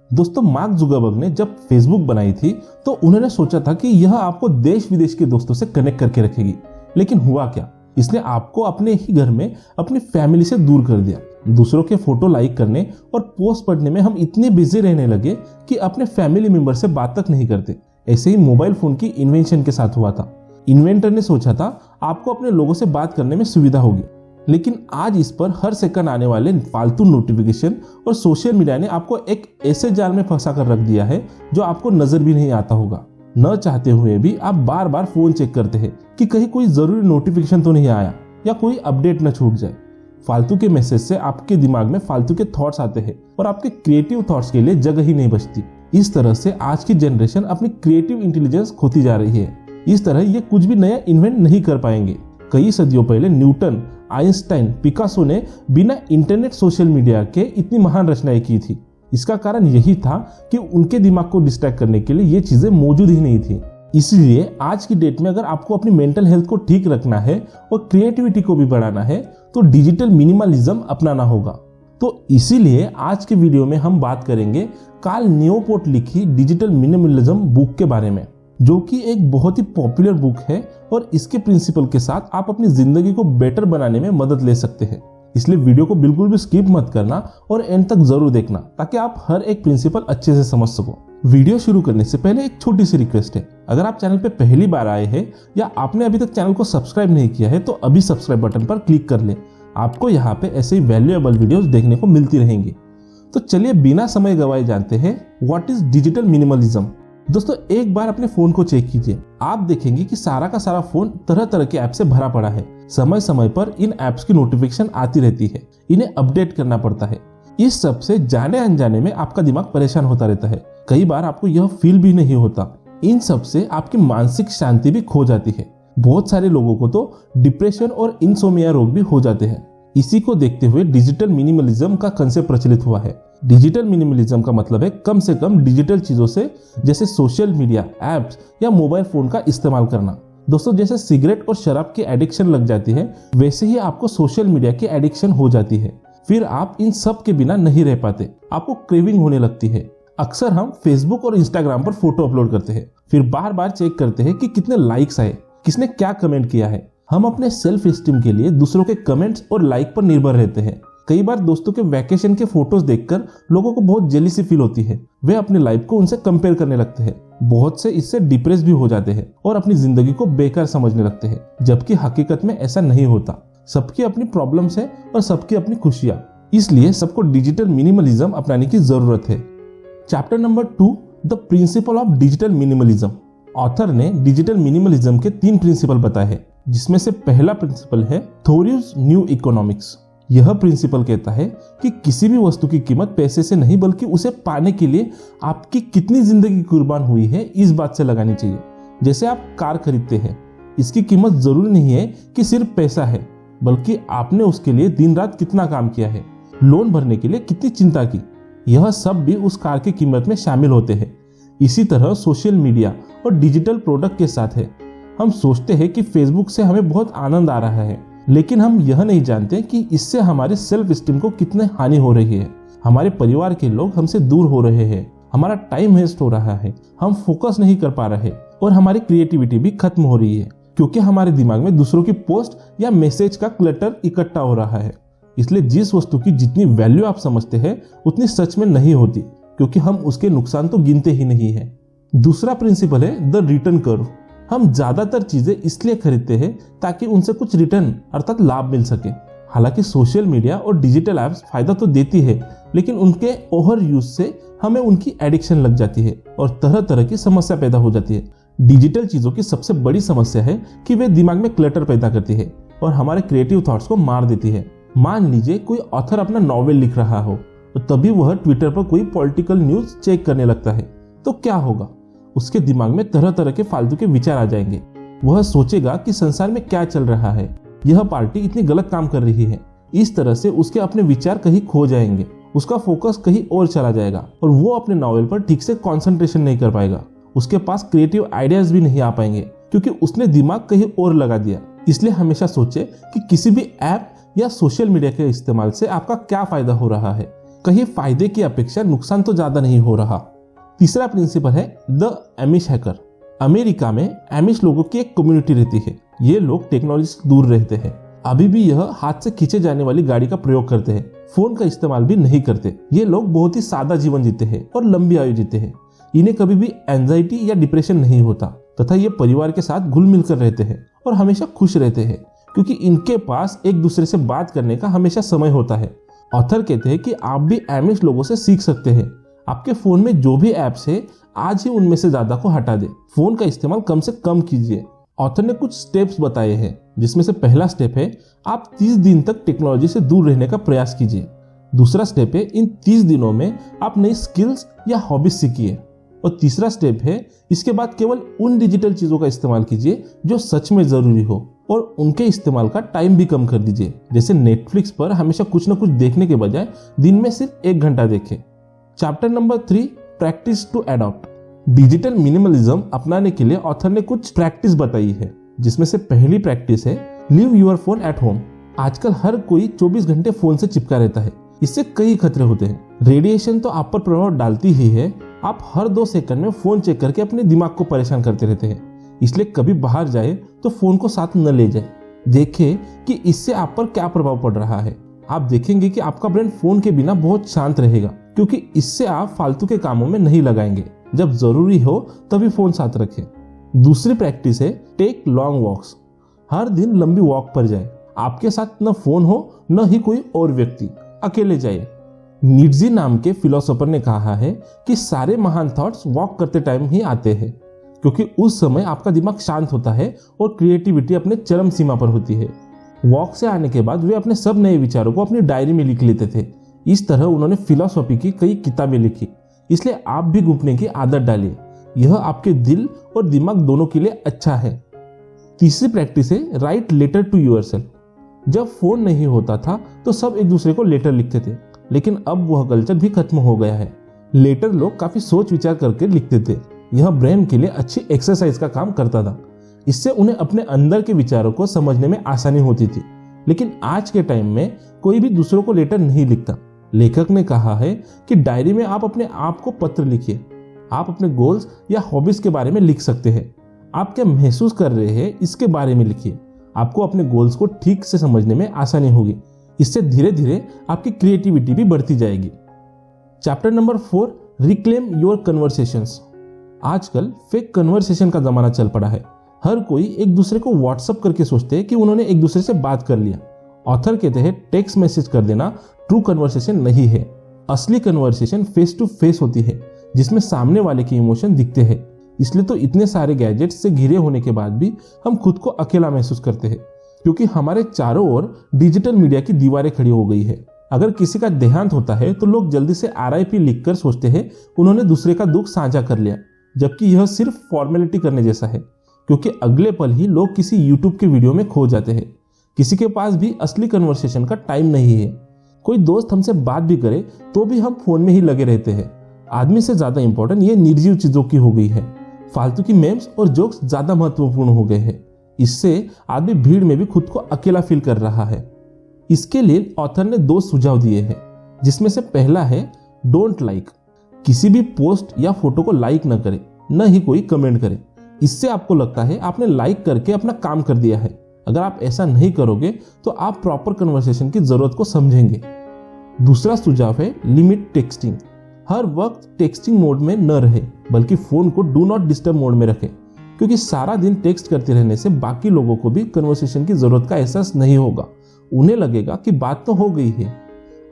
दोस्तों, mark Zuckerberg ने जब फेसबुक बनाई थी तो उन्होंने सोचा था कि यह आपको देश विदेश के दोस्तों से कनेक्ट करके रखेगी, लेकिन हुआ क्या, इसने आपको अपने ही घर में अपनी फैमिली से दूर कर दिया। दूसरों के फोटो लाइक करने और पोस्ट पढ़ने में हम इतने बिजी रहने लगे कि अपने फैमिली मेंबर से बात तक नहीं करते। ऐसे ही मोबाइल फोन की इन्वेंशन के साथ हुआ था। इन्वेंटर ने सोचा था आपको अपने लोगों से बात करने में सुविधा होगी, लेकिन आज इस पर हर सेकंड आने वाले फालतू नोटिफिकेशन और सोशल मीडिया ने आपको एक ऐसे जाल में फंसा कर रख दिया है जो आपको नजर भी नहीं आता होगा। न चाहते हुए भी आप बार बार फोन चेक करते हैं कि कहीं कोई जरूरी नोटिफिकेशन तो नहीं आया या कोई अपडेट न छूट जाए। फालतू के मैसेज से आपके दिमाग में फालतू के थॉट्स आते हैं और आपके क्रिएटिव थॉट्स के लिए जगह ही नहीं बचती। इस तरह से आज की जनरेशन अपनी क्रिएटिव इंटेलिजेंस खोती जा रही है। इस तरह ये कुछ भी नया इन्वेंट नहीं कर पाएंगे। कई सदियों पहले न्यूटन, आइंस्टाइन, पिकासो ने बिना इंटरनेट, सोशल मीडिया के इतनी महान रचनाएं की थी। इसका कारण यही था कि उनके दिमाग को डिस्ट्रैक्ट करने के लिए ये चीजें मौजूद ही नहीं थी। इसलिए आज की डेट में अगर आपको अपनी मेंटल हेल्थ को ठीक रखना है और क्रिएटिविटी को भी बढ़ाना है तो डिजिटल मिनिमलिज्म अपनाना होगा। तो इसीलिए आज के वीडियो में हम बात करेंगे कार्ल न्यूपोर्ट लिखी डिजिटल मिनिमलिज्म बुक के बारे में, जो कि एक बहुत ही पॉपुलर बुक है और इसके प्रिंसिपल के साथ आप अपनी जिंदगी को बेटर बनाने में मदद ले सकते हैं। इसलिए वीडियो को बिल्कुल भी स्किप मत करना और एंड तक जरूर देखना ताकि आप हर एक प्रिंसिपल अच्छे से समझ सको। वीडियो शुरू करने से पहले एक छोटी सी रिक्वेस्ट है, अगर आप चैनल पे पहली बार आए हैं या आपने अभी तक चैनल को सब्सक्राइब नहीं किया है तो अभी सब्सक्राइब बटन पर क्लिक कर ले। आपको यहाँ पे ऐसे ही वैल्यूएबल वीडियोस देखने को मिलती रहेंगी। तो चलिए बिना समय गवाए जानते हैं व्हाट इज डिजिटल मिनिमलिज्म। दोस्तों, एक बार अपने फोन को चेक कीजिए, आप देखेंगे कि सारा का सारा फोन तरह तरह के ऐप से भरा पड़ा है। समय समय पर इन ऐप्स की नोटिफिकेशन आती रहती है, इन्हें अपडेट करना पड़ता है। इस सब से जाने अनजाने में आपका दिमाग परेशान होता रहता है। कई बार आपको यह फील भी नहीं होता। इन सब से आपकी मानसिक शांति भी खो जाती है। बहुत सारे लोगों को तो डिप्रेशन और इंसोमिया रोग भी हो जाते हैं। इसी को देखते हुए डिजिटल मिनिमलिज्म का कंसेप्ट प्रचलित हुआ है। डिजिटल मिनिमलिज्म का मतलब है कम से कम डिजिटल चीजों से, जैसे सोशल मीडिया, एप्स या मोबाइल फोन का इस्तेमाल करना। दोस्तों, जैसे सिगरेट और शराब की एडिक्शन लग जाती है, वैसे ही आपको सोशल मीडिया की एडिक्शन हो जाती है। फिर आप इन सब के बिना नहीं रह पाते, आपको क्रेविंग होने लगती है। अक्सर हम फेसबुक और इंस्टाग्राम पर फोटो अपलोड करते हैं, फिर बार बार चेक करते हैं कि कितने लाइक्स आए, किसने क्या कमेंट किया है। हम अपने सेल्फ एस्टीम के लिए दूसरों के कमेंट्स और लाइक पर निर्भर रहते हैं। कई बार दोस्तों के वैकेशन के फोटोज देखकर लोगों को बहुत जेलिसी फील होती है। वे अपनी लाइफ को उनसे कंपेयर करने लगते हैं। बहुत से इससे डिप्रेस भी हो जाते हैं और अपनी जिंदगी को बेकार समझने लगते हैं, जबकि हकीकत में ऐसा नहीं होता। सबकी अपनी प्रॉब्लम्स है और सबकी अपनी खुशियां। इसलिए सबको डिजिटल मिनिमलिज्म अपनाने की जरूरत है। Chapter number 2, the principle of digital minimalism. Author ने डिजिटल मिनिमलिज्म के 3 प्रिंसिपल बताए हैं, जिसमें से पहला प्रिंसिपल है थोरियस न्यू इकोनॉमिक्स। यह प्रिंसिपल कहता है कि किसी भी वस्तु की कीमत पैसे से नहीं बल्कि उसे पाने के लिए आपकी कितनी जिंदगी कुर्बान हुई है इस बात से लगानी चाहिए। जैसे आप कार खरीदते हैं, इसकी कीमत जरूरी नहीं है कि सिर्फ पैसा है, बल्कि आपने उसके लिए दिन रात कितना काम किया है, लोन भरने के लिए कितनी चिंता की, यह सब भी उस कार की कीमत में शामिल होते हैं। इसी तरह सोशल मीडिया और डिजिटल प्रोडक्ट के साथ है। हम सोचते हैं कि फेसबुक से हमें बहुत आनंद आ रहा है, लेकिन हम यह नहीं जानते कि इससे हमारे सेल्फ एस्टीम को कितनी हानि हो रही है। हमारे परिवार के लोग हमसे दूर हो रहे हैं, हमारा टाइम वेस्ट हो रहा है, हम फोकस नहीं कर पा रहे और हमारी क्रिएटिविटी भी खत्म हो रही है, क्योंकि हमारे दिमाग में दूसरों की पोस्ट या मैसेज का क्लटर इकट्ठा हो रहा है। इसलिए जिस वस्तु की जितनी वैल्यू आप समझते हैं उतनी सच में नहीं होती, क्योंकि हम उसके नुकसान तो गिनते ही नहीं है। दूसरा प्रिंसिपल है द रिटर्न कर्व। हम ज्यादातर चीजें इसलिए खरीदते हैं ताकि उनसे कुछ रिटर्न अर्थात लाभ मिल सके। हालांकि सोशल मीडिया और डिजिटल ऐप्स फायदा तो देती है, लेकिन उनके ओवर यूज से हमें उनकी एडिक्शन लग जाती है और तरह तरह की समस्या पैदा हो जाती है। डिजिटल चीजों की सबसे बड़ी समस्या है कि वे दिमाग में क्लटर पैदा करती है और हमारे क्रिएटिव थॉट्स को मार देती है। मान लीजिए कोई ऑथर अपना नॉवेल लिख रहा हो तो तभी वह ट्विटर पर कोई पॉलिटिकल न्यूज चेक करने लगता है, तो क्या होगा? उसके दिमाग में तरह तरह के फालतू के विचार आ जाएंगे। वह सोचेगा कि संसार में क्या चल रहा है, यह पार्टी इतनी गलत काम कर रही है। इस तरह से उसके अपने विचार कहीं खो जाएंगे, उसका फोकस कहीं और चला जाएगा और वो अपने नॉवेल पर ठीक से कंसंट्रेशन नहीं कर पाएगा। उसके पास क्रिएटिव आइडियाज भी नहीं आ पाएंगे क्योंकि उसने दिमाग कहीं और लगा दिया। इसलिए हमेशा सोचे कि किसी भी ऐप या सोशल मीडिया के इस्तेमाल से आपका क्या फायदा हो रहा है। कहीं फायदे की अपेक्षा नुकसान तो ज्यादा नहीं हो रहा। तीसरा प्रिंसिपल है द एमिश हैकर। अमेरिका में एमिश लोगों की एक कम्युनिटी रहती है। ये लोग टेक्नोलॉजी से दूर रहते हैं। अभी भी यह हाथ से खींचे जाने वाली गाड़ी का प्रयोग करते हैं, फोन का इस्तेमाल भी नहीं करते। ये लोग बहुत ही सादा जीवन जीते हैं और लंबी आयु जीते हैं। इन्हें कभी भी एंजाइटी या डिप्रेशन नहीं होता तथा ये परिवार के साथ घुल मिल कर रहते हैं और हमेशा खुश रहते हैं, क्योंकि इनके पास एक दूसरे से बात करने का हमेशा समय होता है। ऑथर कहते हैं कि आप भी एमिश लोगों से सीख सकते हैं। आपके फोन में जो भी ऐप्स है आज ही उनमें से ज्यादा को हटा दे। फोन का इस्तेमाल कम से कम कीजिए। ऑथर ने कुछ स्टेप्स बताए हैं, जिसमें से पहला स्टेप है आप 30 दिन तक टेक्नोलॉजी से दूर रहने का प्रयास कीजिए। दूसरा स्टेप है इन 30 दिनों में आप नई स्किल्स या हॉबीज सीखिए। और तीसरा स्टेप है इसके बाद केवल उन डिजिटल चीजों का इस्तेमाल कीजिए जो सच में जरूरी हो और उनके इस्तेमाल का टाइम भी कम कर दीजिए। जैसे नेटफ्लिक्स पर हमेशा कुछ न कुछ देखने के बजाय दिन में सिर्फ 1 घंटा देखें। Chapter number 3, practice to adopt. Digital minimalism अपनाने के लिए ऑथर ने कुछ प्रैक्टिस बताई है, जिसमें से पहली प्रैक्टिस है leave your phone at home. आजकल हर कोई 24 घंटे फोन से चिपका रहता है। इससे कई खतरे होते हैं। रेडिएशन तो आप पर प्रभाव डालती ही है। आप हर 2 सेकंड में फोन चेक करके अपने दिमाग को परेशान करते रहते हैं। इसलिए कभी बाहर जाए तो फोन को साथ न ले जाए। देखें कि इससे आप पर क्या प्रभाव पड़ रहा है। आप देखेंगे कि आपका ब्रेन फोन के बिना बहुत शांत रहेगा, क्योंकि इससे आप फालतू के कामों में नहीं लगाएंगे। जब जरूरी हो तभी फोन साथ रखें। दूसरी प्रैक्टिस है टेक लॉन्ग वॉक्स। हर दिन लंबी वॉक पर जाए। आपके साथ न फोन हो न ही कोई और व्यक्ति, अकेले जाइए। नीट्जे नाम के फिलोसोफर ने कहा है कि सारे महान थॉट्स वॉक करते टाइम ही आते हैं, क्योंकि उस समय आपका दिमाग शांत होता है और क्रिएटिविटी अपने चरम सीमा पर होती है। वॉक से आने के बाद वे अपने सब नए विचारों को अपनी डायरी में लिख लेते थे। इस तरह उन्होंने फिलोसॉफी की कई किताबें लिखी। इसलिए आप भी घूमने की आदत डालिए। यह आपके दिल और दिमाग दोनों के लिए अच्छा है। तीसरी प्रैक्टिस है राइट लेटर टू योरसेल्फ। जब फोन नहीं होता था तो सब एक दूसरे को लेटर लिखते थे, लेकिन अब वह कल्चर भी खत्म हो गया है। लेटर लोग काफी सोच विचार करके लिखते थे। यह ब्रेन के लिए अच्छी एक्सरसाइज का काम करता था। इससे उन्हें अपने अंदर के विचारों को समझने में आसानी होती थी। लेकिन आज के टाइम में कोई भी दूसरों को लेटर नहीं लिखता। लेखक ने कहा है कि डायरी में आप अपने आप को पत्र लिखिए। आप अपने गोल्स या हॉबीज के बारे में लिख सकते हैं। आप क्या महसूस कर रहे हैं इसके बारे में लिखिए। आपको अपने गोल्स को ठीक से समझने में आसानी होगी। इससे धीरे धीरे आपकी क्रिएटिविटी भी बढ़ती जाएगी। Chapter number 4, reclaim your conversations. आजकल फेक कन्वर्सेशन का जमाना चल पड़ा है। हर कोई एक दूसरे को व्हाट्सएप करके सोचते हैं कि उन्होंने एक दूसरे से बात कर लिया। ऑथर कहते हैं टेक्स्ट मैसेज कर देना ट्रू कन्वर्सेशन नहीं है। असली कन्वर्सेशन फेस टू फेस होती है, जिसमें सामने वाले के इमोशन दिखते हैं। इसलिए तो इतने सारे गैजेट्स से घिरे होने के बाद भी हम खुद को अकेला महसूस करते हैं, क्योंकि हमारे चारों ओर डिजिटल मीडिया की दीवारें खड़ी हो गई है। अगर किसी का देहांत होता है तो लोग जल्दी से RIP लिखकर सोचते हैं उन्होंने दूसरे का दुख साझा कर लिया, जबकि यह सिर्फ फॉर्मेलिटी करने जैसा है, क्योंकि अगले पल ही लोग किसी यूट्यूब के वीडियो में खो जाते हैं। किसी के पास भी असली कन्वर्सेशन का टाइम नहीं है। कोई दोस्त हमसे बात भी करे तो भी हम फोन में ही लगे रहते हैं। आदमी से ज्यादा इंपॉर्टेंट ये निर्जीव चीजों की हो गई है। फालतू की मेम्स और जोक्स ज्यादा महत्वपूर्ण हो गए हैं। इससे आदमी भीड़ में भी खुद को अकेला फील कर रहा है। इसके लिए ऑथर ने 2 सुझाव दिए हैं, जिसमें से पहला है डोंट लाइक। किसी भी पोस्ट या फोटो को लाइक न करें, न ही कोई कमेंट करे। इससे आपको लगता है आपने लाइक करके अपना काम कर दिया है। अगर आप ऐसा नहीं करोगे तो आप प्रॉपर कन्वर्सेशन की जरूरत को समझेंगे। दूसरा सुझाव है लिमिट टेक्सटिंग। हर वक्त टेक्सटिंग मोड में न रहे, बल्कि फोन को डू नॉट डिस्टर्ब मोड में रखें, क्योंकि सारा दिन टेक्स्ट करते रहने से बाकी लोगों को भी कन्वर्सेशन की जरूरत का एहसास नहीं होगा। उन्हें लगेगा कि बात तो हो गई है।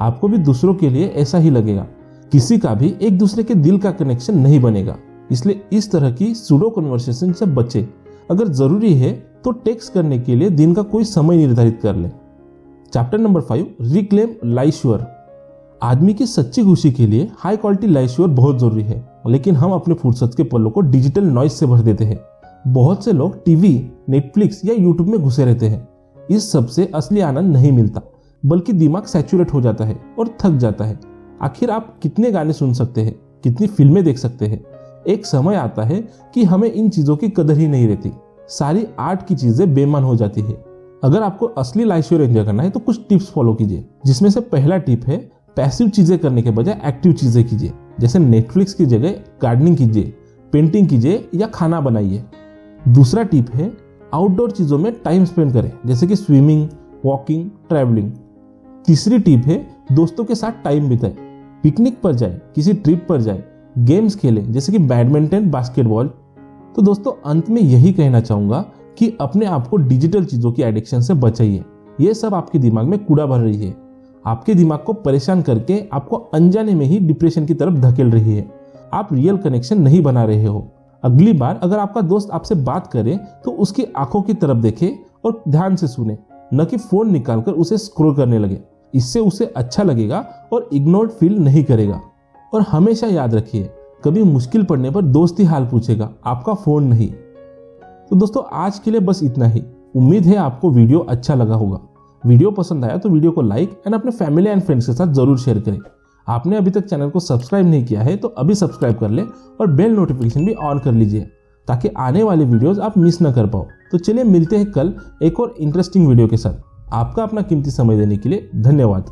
आपको भी दूसरों के लिए ऐसा ही लगेगा। किसी का भी एक दूसरे के दिल का कनेक्शन नहीं बनेगा। इसलिए इस तरह की सूडो कन्वर्सेशन से बचें। अगर जरूरी है तो टेक्स्ट करने के लिए दिन का कोई समय निर्धारित कर लें। Chapter number 5, reclaim leisure. आदमी की सच्ची खुशी के लिए हाई क्वालिटी लाइश्योर बहुत जरूरी है, लेकिन हम अपने फुर्सत के पलों को डिजिटल नॉइज से भर देते हैं। बहुत से लोग टीवी, नेटफ्लिक्स या यूट्यूब में घुसे रहते हैं। इस सब से असली आनंद नहीं मिलता, बल्कि दिमाग सैचुरेट हो जाता है और थक जाता है। आखिर आप कितने गाने सुन सकते हैं, कितनी फिल्में देख सकते हैं। एक समय आता है कि हमें इन चीजों की कदर ही नहीं रहती। सारी आर्ट की चीजें बेमान हो जाती है। अगर आपको असली लाइश्योर एंजॉय करना है तो कुछ टिप्स फॉलो कीजिए, जिसमें से पहला टिप है पैसिव चीजें करने के बजाय एक्टिव चीजें कीजिए, जैसे नेटफ्लिक्स की जगह गार्डनिंग कीजिए, पेंटिंग कीजिए या खाना बनाइए। दूसरा टिप है आउटडोर चीजों में टाइम स्पेंड करें, जैसे कि स्विमिंग, वॉकिंग, ट्रैवलिंग। तीसरी टिप है दोस्तों के साथ टाइम बिताएं, पिकनिक पर जाए, किसी ट्रिप पर जाए, गेम्स खेलें जैसे कि बैडमिंटन, बास्केटबॉल। तो दोस्तों अंत में यही कहना चाहूंगा कि अपने आप को डिजिटल चीजों की एडिक्शन से बचाइए। ये सब आपके दिमाग में कूड़ा भर रही है, आपके दिमाग को परेशान करके आपको अनजाने में ही डिप्रेशन की तरफ धकेल रही है। आप रियल कनेक्शन नहीं बना रहे हो। अगली बार अगर आपका दोस्त आपसे बात करे तो उसकी आंखों की तरफ देखे और ध्यान से सुने, न कि फोन निकालकर उसे स्क्रॉल करने लगे। इससे उसे अच्छा लगेगा और इग्नोर्ड फील नहीं करेगा। और हमेशा याद रखिए, कभी मुश्किल पड़ने पर दोस्त ही हाल पूछेगा, आपका फोन नहीं। तो दोस्तों आज के लिए बस इतना ही। उम्मीद है आपको वीडियो अच्छा लगा होगा। वीडियो पसंद आया तो वीडियो को लाइक एंड अपने फैमिली एंड फ्रेंड्स के साथ जरूर शेयर करें। आपने अभी तक चैनल को सब्सक्राइब नहीं किया है तो अभी सब्सक्राइब कर ले और बेल नोटिफिकेशन भी ऑन कर लीजिए, ताकि आने वाले वीडियोस आप मिस ना कर पाओ। तो चलिए मिलते हैं कल एक और इंटरेस्टिंग वीडियो के साथ। आपका अपना कीमती समय देने के लिए धन्यवाद।